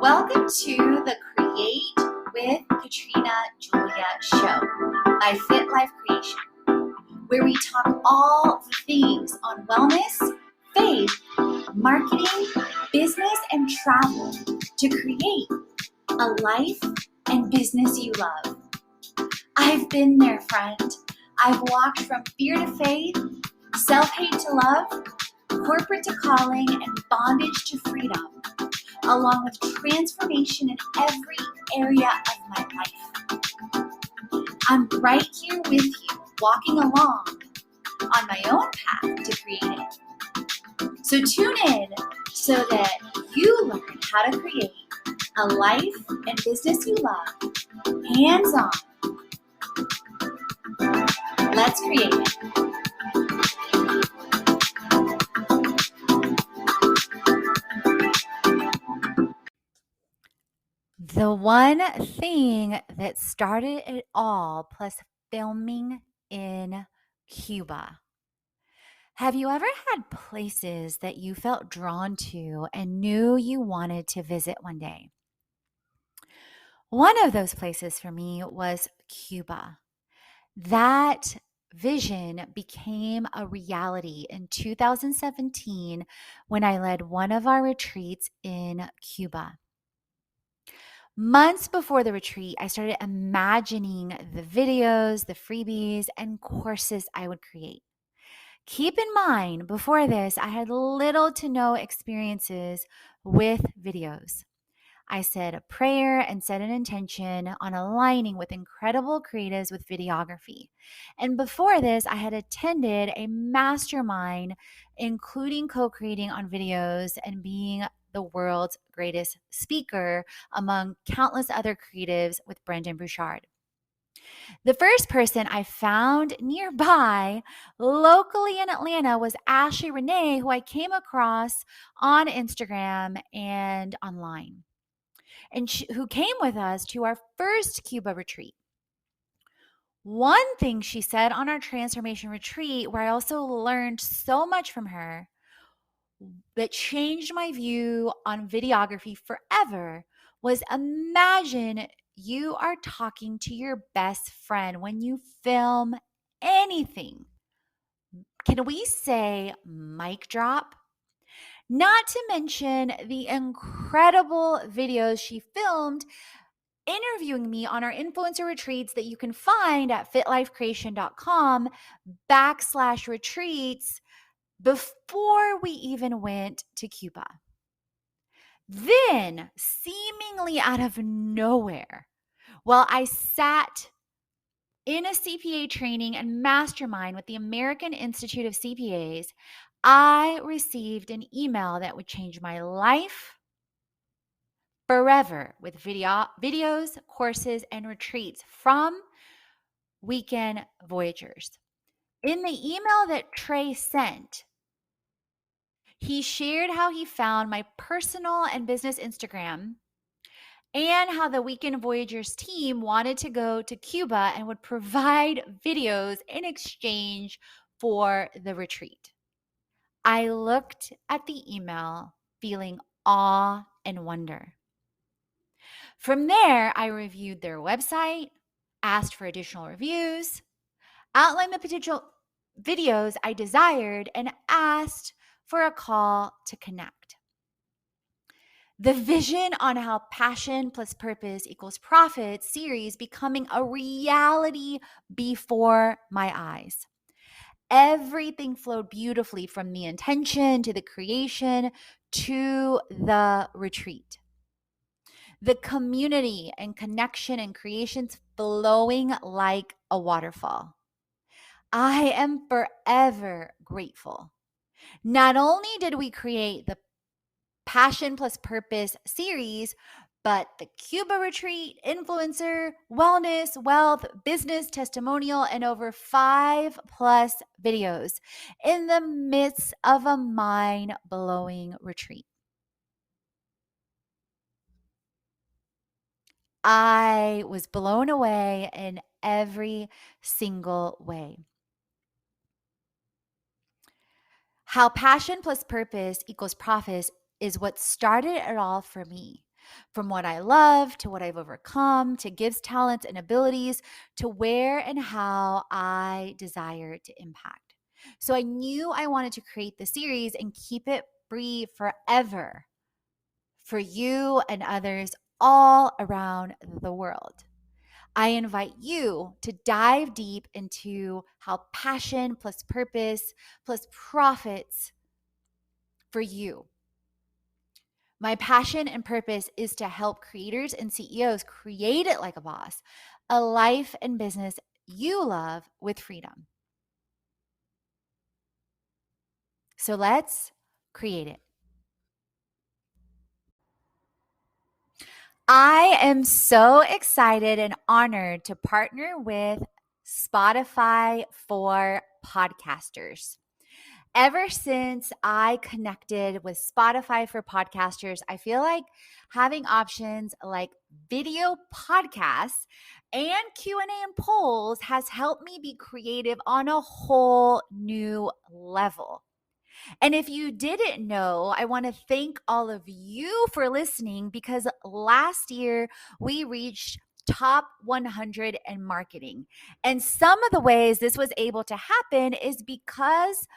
Welcome to the Create with Katrina Julia show by Fit Life Creation, where we talk all the things on wellness, faith, marketing, business, and travel to create a life and business you love. I've been there, friend. I've walked from fear to faith, self-hate to love, corporate to calling, and bondage to freedom, along with transformation in every area of my life. I'm right here with you, walking along on my own path to creating. So tune in so that you learn how to create a life and business you love, hands-on. Let's create it. The one thing that started it all, plus filming in Cuba. Have you ever had places that you felt drawn to and knew you wanted to visit one day? One of those places for me was Cuba. That vision became a reality in 2017 when I led one of our retreats in Cuba. Months before the retreat, I started imagining the videos, the freebies, and courses I would create. Keep in mind, before this, I had little to no experiences with videos. I said a prayer and set an intention on aligning with incredible creatives with videography. And before this, I had attended a mastermind, including co-creating on videos and being the world's greatest speaker among countless other creatives with Brendan Bouchard. The first person I found nearby locally in Atlanta was Ashley Renee, who I came across on Instagram and online, and who came with us to our first Cuba retreat. One thing she said on our transformation retreat, where I also learned so much from her that changed my view on videography forever, was imagine you are talking to your best friend when you film anything. Can we say mic drop? Not to mention the incredible videos she filmed interviewing me on our influencer retreats that you can find at fitlifecreation.com/retreats before we even went to Cuba. Then, seemingly out of nowhere, while I sat in a CPA training and mastermind with the American Institute of CPAs, I received an email that would change my life forever with videos, courses, and retreats from Weekend Voyagers. In the email that Trey sent, he shared how he found my personal and business Instagram and how the Weekend Voyagers team wanted to go to Cuba and would provide videos in exchange for the retreat. I looked at the email feeling awe and wonder. From there, I reviewed their website, asked for additional reviews, outlined the potential videos I desired, and asked for a call to connect. The vision on how passion plus purpose equals profit series becoming a reality before my eyes. Everything flowed beautifully from the intention to the creation to the retreat. The community and connection and creations flowing like a waterfall. I am forever grateful. Not only did we create the Passion plus Purpose series, but the Cuba retreat, influencer, wellness, wealth, business, testimonial, and over 5+ videos in the midst of a mind-blowing retreat. I was blown away in every single way. How passion plus purpose equals profit is what started it all for me. from what I love to what I've overcome to gifts, talents, and abilities to where and how I desire to impact. So I knew I wanted to create the series and keep it free forever for you and others all around the world. I invite you to dive deep into how passion plus purpose plus profits for you. My passion and purpose is to help creators and CEOs create it like a boss, a life and business you love with freedom. So let's create it. I am so excited and honored to partner with Spotify for podcasters. Ever since I connected with Spotify for podcasters, I feel like having options like video podcasts and Q&A and polls has helped me be creative on a whole new level. And if you didn't know, I want to thank all of you for listening because last year we reached top 100 in marketing. And some of the ways this was able to happen is because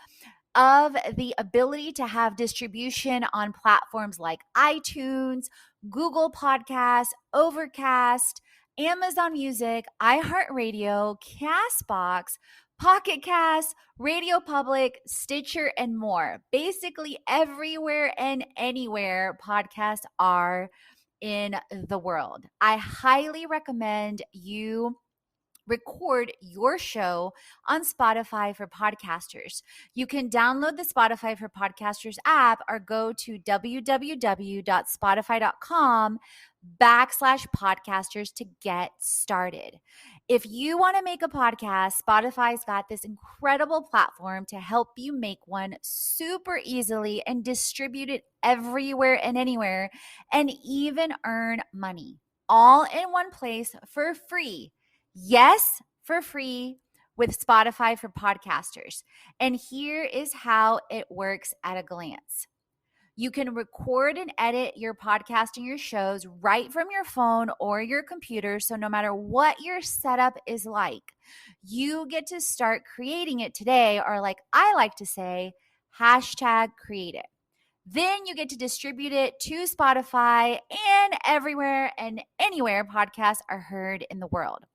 of the ability to have distribution on platforms like iTunes, Google Podcasts, Overcast, Amazon Music, iHeartRadio, Castbox, Pocket Cast, Radio Public, Stitcher, and more. Basically, everywhere and anywhere podcasts are in the world. I highly recommend you record your show on Spotify for podcasters. You can download the Spotify for Podcasters app or go to www.spotify.com/podcasters to get started. If you want to make a podcast, Spotify's got this incredible platform to help you make one super easily and distribute it everywhere and anywhere and even earn money all in one place for free. Yes, for free with Spotify for podcasters. And here is how it works at a glance. You can record and edit your podcast and your shows right from your phone or your computer. So no matter what your setup is like, you get to start creating it today, or like I like to say, #create it. Then you get to distribute it to Spotify and everywhere and anywhere podcasts are heard in the world.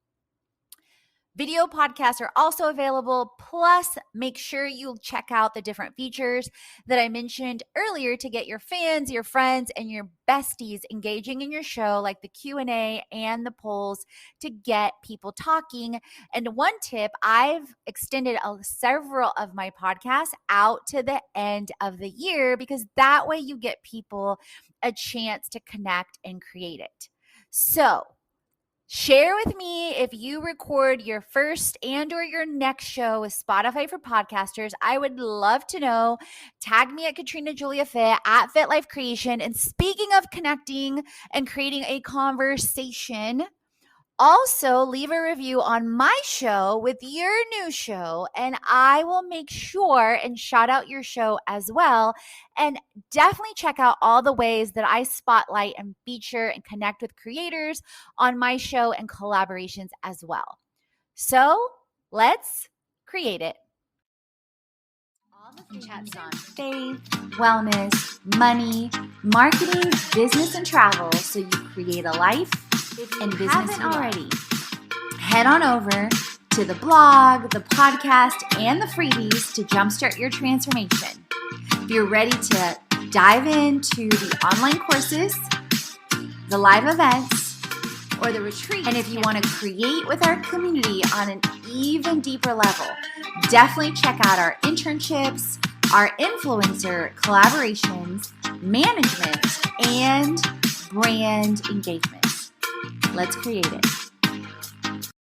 Video podcasts are also available. Plus, make sure you check out the different features that I mentioned earlier to get your fans, your friends, and your besties engaging in your show, like the Q&A and the polls to get people talking. And one tip, I've extended several of my podcasts out to the end of the year because that way you get people a chance to connect and create it. So, share with me if you record your first and or your next show with Spotify for podcasters. I would love to know. Tag me at Katrina Julia Fit at Fit Life Creation. And speaking of connecting and creating a conversation, also leave a review on my show with your new show, and I will make sure and shout out your show as well. And definitely check out all the ways that I spotlight and feature and connect with creators on my show and collaborations as well. So let's create it. All the chats on faith, wellness, money, marketing, business, and travel so you create a life and business already. Head on over to the blog, the podcast, and the freebies to jumpstart your transformation. If you're ready to dive into the online courses, the live events, or the retreat, and if you want to create with our community on an even deeper level, definitely check out our internships, our influencer collaborations, management, and brand engagements. Let's create it.